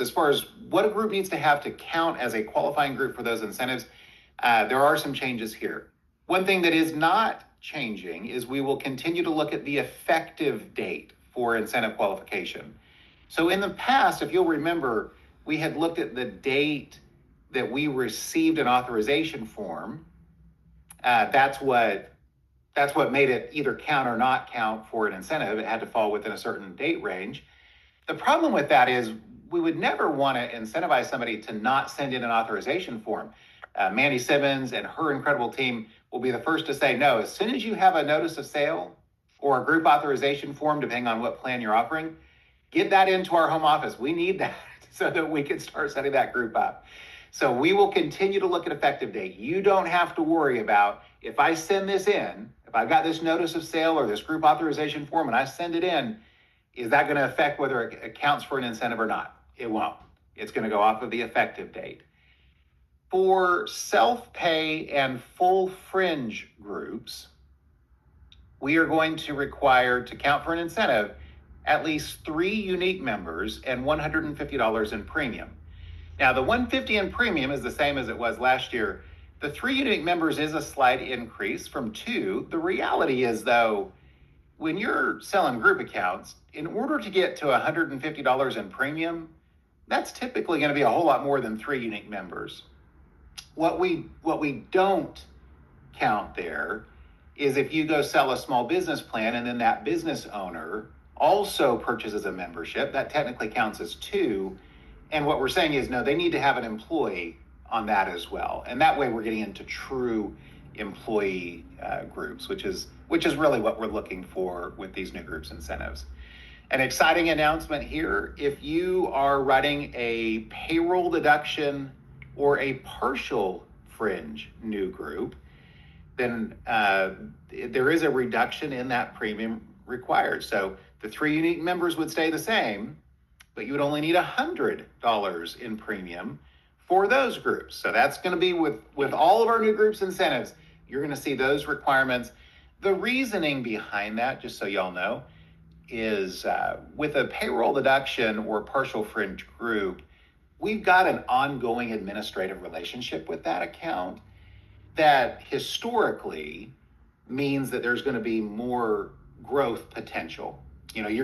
As far as what a group needs to have to count as a qualifying group for those incentives, there are some changes here. One thing that is not changing is we will continue to look at the effective date for incentive qualification. So in the past, if you'll remember, we had looked at the date that we received an authorization form. That's what made it either count or not count for an incentive. It had to fall within a certain date range. The problem with that is we would never want to incentivize somebody to not send in an authorization form. Mandy Simmons and her incredible team will be the first to say, no, as soon as you have a notice of sale or a group authorization form, depending on what plan you're offering, get that into our home office. We need that so that we can start setting that group up. So we will continue to look at effective date. You don't have to worry about if I send this in, if I've got this notice of sale or this group authorization form and I send it in, is that going to affect whether it counts for an incentive or not? It won't. It's going to go off of the effective date. For self-pay and full fringe groups, we are going to require to count for an incentive at least 3 unique members and $150 in premium. Now, the $150 in premium is the same as it was last year. The 3 unique members is a slight increase from 2. The reality is, though, when you're selling group accounts, in order to get to $150 in premium, that's typically going to be a whole lot more than 3 unique members. What we don't count there is if you go sell a small business plan and then that business owner also purchases a membership, that technically counts as 2. And what we're saying is, no, they need to have an employee on that as well. And that way we're getting into true employee groups, which is really what we're looking for with these new groups incentives. An exciting announcement here: if you are running a payroll deduction or a partial fringe new group, then there is a reduction in that premium required. So the 3 unique members would stay the same, but you would only need $100 in premium for those groups. So that's going to be with all of our new groups incentives. You're going to see those requirements. The reasoning behind that, just so y'all know, is with a payroll deduction or partial fringe group, we've got an ongoing administrative relationship with that account that historically means that there's going to be more growth potential. You're